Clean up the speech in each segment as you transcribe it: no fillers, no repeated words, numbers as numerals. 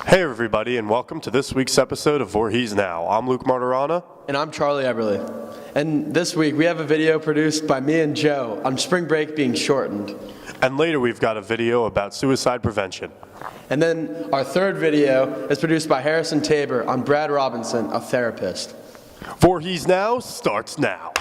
Hey everybody, and welcome to this week's episode of Voorhees Now. I'm Luke Martirana. And I'm Charlie Eberly. And this week we have a video produced by me and Joe on spring break being shortened. And later we've got a video about suicide prevention. And then our third video is produced by Harrison Tabor on Brad Robinson, a therapist. Voorhees Now starts now.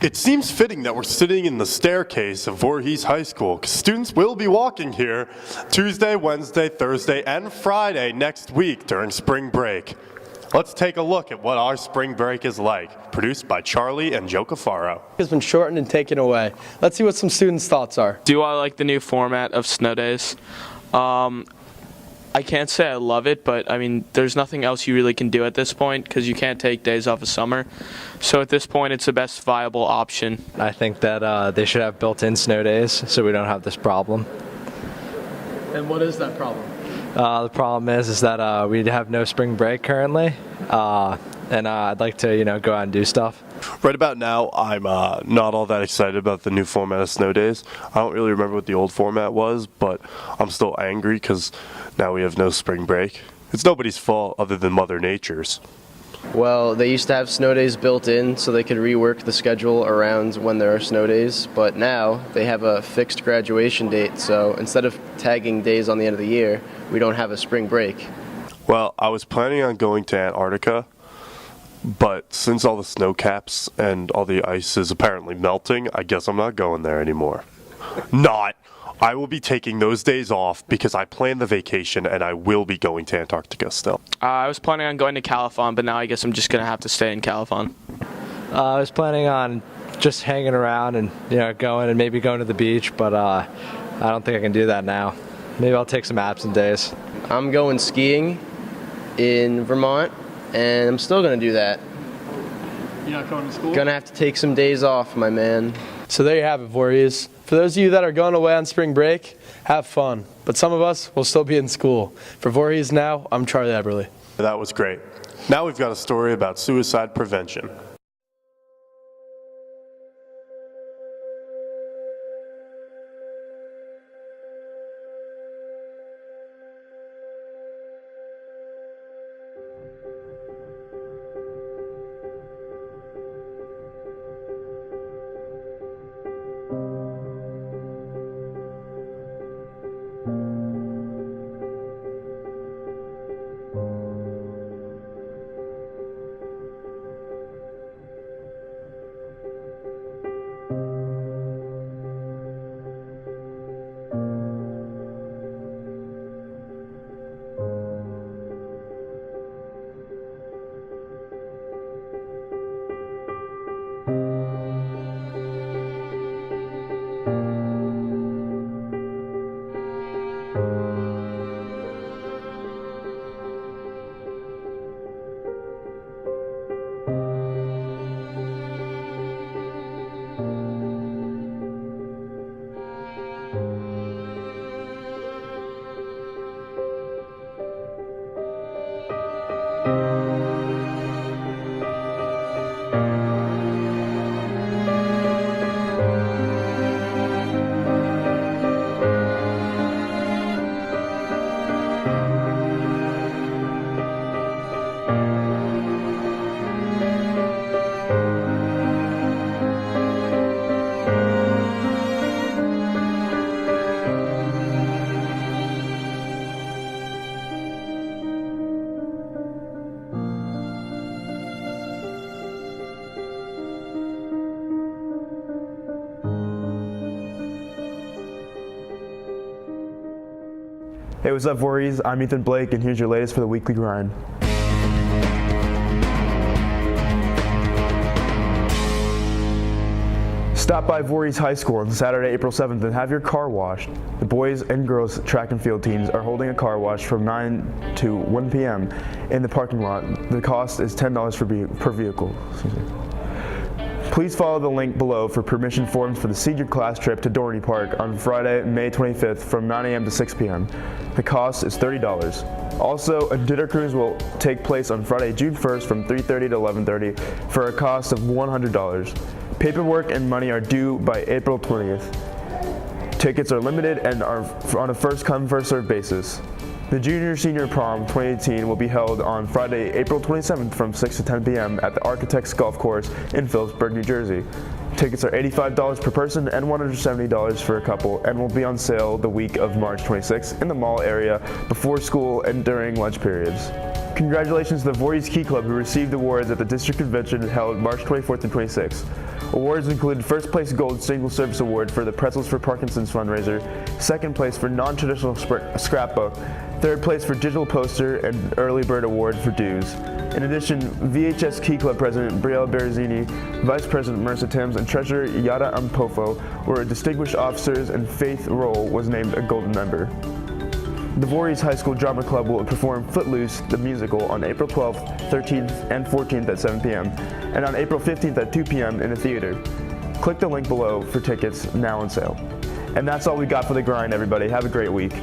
It seems fitting that we're sitting in the staircase of Voorhees High School, because students will be walking here Tuesday, Wednesday, Thursday, and Friday next week during spring break. Let's take a look at what our spring break is like, produced by Charlie and Joe Cafaro. It's been shortened and taken away. Let's see what some students' thoughts are. Do I like the new format of snow days? I can't say I love it, but I mean, there's nothing else you really can do at this point because you can't take days off of summer. So at this point, it's the best viable option. I think that they should have built-in snow days so we don't have this problem. And what is that problem? The problem is that we have no spring break currently, and I'd like to, go out and do stuff. Right about now, I'm not all that excited about the new format of snow days. I don't really remember what the old format was, but I'm still angry because now we have no spring break. It's nobody's fault other than Mother Nature's. Well, they used to have snow days built in so they could rework the schedule around when there are snow days, but now they have a fixed graduation date, so instead of tagging days on the end of the year, we don't have a spring break. Well, I was planning on going to Antarctica, but since all the snow caps and all the ice is apparently melting, I guess I'm not going there anymore. Not! I will be taking those days off because I planned the vacation and I will be going to Antarctica still. I was planning on going to Califon, but now I guess I'm just going to have to stay in Califon. I was planning on just hanging around and, going and maybe going to the beach, but I don't think I can do that now. Maybe I'll take some absent days. I'm going skiing in Vermont, and I'm still going to do that. You're not going to school? Gonna have to take some days off, my man. So there you have it, Voorhees. For those of you that are going away on spring break, have fun. But some of us will still be in school. For Voorhees Now, I'm Charlie Eberly. That was great. Now we've got a story about suicide prevention. Hey, what's up, Voorhees? I'm Ethan Blake, and here's your latest for the weekly grind. Stop by Voorhees High School on Saturday, April 7th and have your car washed. The boys and girls track and field teams are holding a car wash from 9 to 1 p.m. in the parking lot. The cost is $10 per vehicle. Please follow the link below for permission forms for the senior class trip to Dorney Park on Friday, May 25th from 9 a.m. to 6 p.m. The cost is $30. Also, a dinner cruise will take place on Friday, June 1st from 3:30 to 11:30 for a cost of $100. Paperwork and money are due by April 20th. Tickets are limited and are on a first-come, first-served basis. The Junior-Senior Prom 2018 will be held on Friday, April 27th from 6 to 10 p.m. at the Architects Golf Course in Phillipsburg, New Jersey. Tickets are $85 per person and $170 for a couple, and will be on sale the week of March 26th in the mall area before school and during lunch periods. Congratulations to the Voorhees Key Club, who received awards at the District Convention held March 24th and 26th. Awards included first place gold single service award for the Pretzels for Parkinson's fundraiser, second place for non-traditional scrapbook, third place for digital poster, and early bird award for dues. In addition, VHS Key Club President Brielle Berrezzini, Vice President Marissa Timms, and Treasurer Yada Ampofo were distinguished officers, and Faith Roll was named a golden member. The Voorhees High School Drama Club will perform Footloose, the musical, on April 12th, 13th, and 14th at 7 p.m., and on April 15th at 2 p.m. in the theater. Click the link below for tickets now on sale. And that's all we got for The Grind, everybody. Have a great week.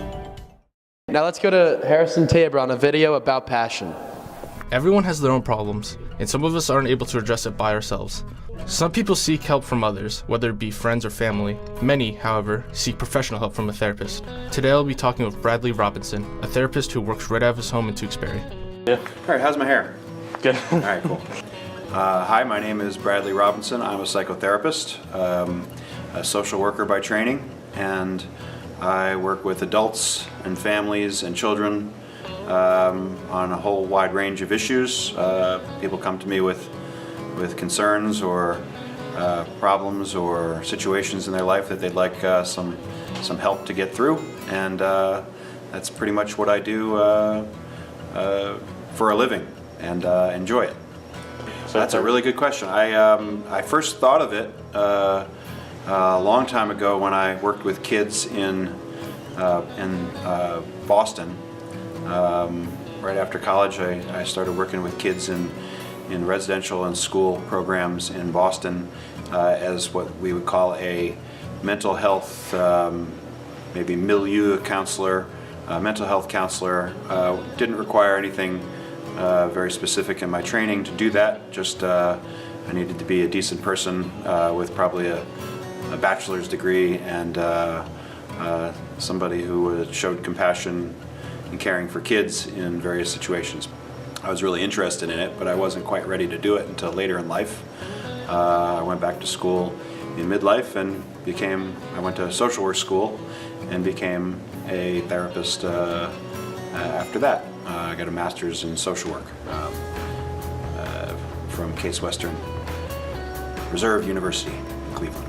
Now let's go to Harrison Tabor on a video about passion. Everyone has their own problems, and some of us aren't able to address it by ourselves. Some people seek help from others, whether it be friends or family. Many, however, seek professional help from a therapist. Today I'll be talking with Bradley Robinson, a therapist who works right out of his home in Tewksbury. Yeah. All right, how's my hair? Good. All right, cool. Hi, my name is Bradley Robinson. I'm a psychotherapist, a social worker by training, and I work with adults and families and children on a whole wide range of issues. People come to me with concerns or problems or situations in their life that they'd like some help to get through, and that's pretty much what I do for a living, and enjoy it. So that's a really good question. I first thought of it a long time ago when I worked with kids in Boston. Right after college, I started working with kids in residential and school programs in Boston as what we would call a mental health, maybe milieu counselor, mental health counselor. Didn't require anything very specific in my training to do that. Just I needed to be a decent person with probably a bachelor's degree and somebody who showed compassion and caring for kids in various situations. I was really interested in it, but I wasn't quite ready to do it until later in life. I went back to school in midlife and I went to social work school and became a therapist after that. I got a master's in social work from Case Western Reserve University in Cleveland.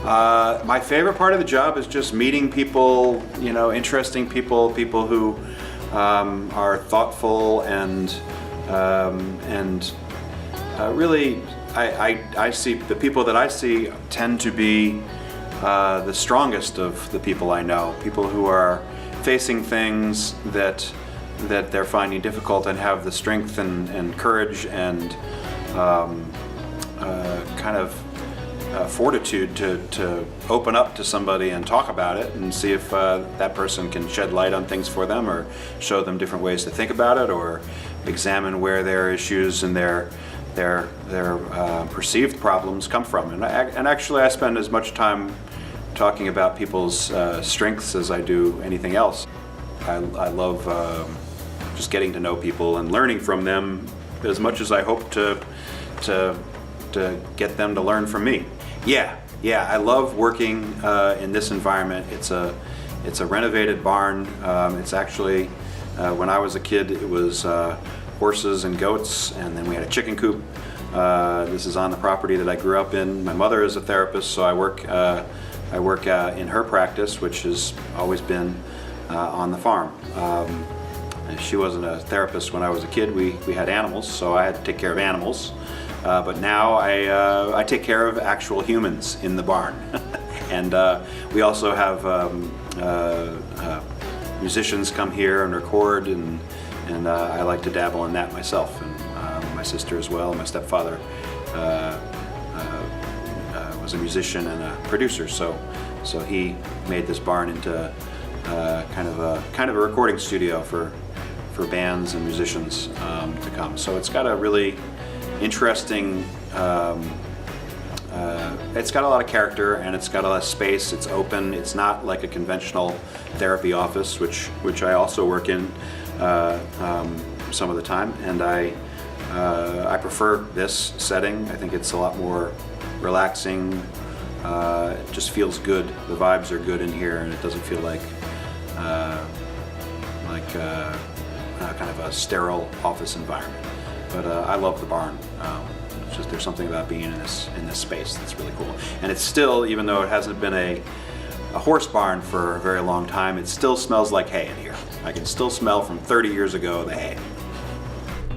My favorite part of the job is just meeting people, interesting people who are thoughtful and really, I see the people that I see tend to be the strongest of the people I know. People who are facing things that they're finding difficult and have the strength and courage and kind of fortitude to open up to somebody and talk about it and see if that person can shed light on things for them or show them different ways to think about it or examine where their issues and their perceived problems come from. And actually I spend as much time talking about people's strengths as I do anything else. I love just getting to know people and learning from them as much as I hope to get them to learn from me. Yeah, I love working in this environment. It's a renovated barn. It's actually, when I was a kid, it was horses and goats, and then we had a chicken coop. This is on the property that I grew up in. My mother is a therapist, so I work in her practice, which has always been on the farm. She wasn't a therapist when I was a kid. We had animals, so I had to take care of animals. But now I take care of actual humans in the barn. And we also have musicians come here and record, and I like to dabble in that myself, and my sister as well. My stepfather was a musician and a producer, so he made this barn into kind of a recording studio for bands and musicians to come. So it's got a really interesting. It's got a lot of character and it's got a lot of space. It's open. It's not like a conventional therapy office, which I also work in some of the time, and I prefer this setting. I think it's a lot more relaxing. It just feels good. The vibes are good in here, and it doesn't feel like kind of a sterile office environment. But I love the barn. It's just there's something about being in this space that's really cool. And it's still, even though it hasn't been a horse barn for a very long time, it still smells like hay in here. I can still smell from 30 years ago the hay.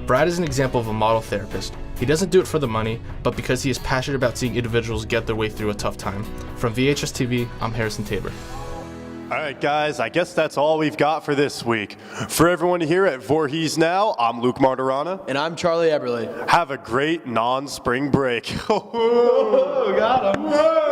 Brad is an example of a model therapist. He doesn't do it for the money, but because he is passionate about seeing individuals get their way through a tough time. From VHSTV, I'm Harrison Tabor. All right, guys, I guess that's all we've got for this week. For everyone here at Voorhees Now, I'm Luke Martirana. And I'm Charlie Eberle. Have a great non-spring break. Got him.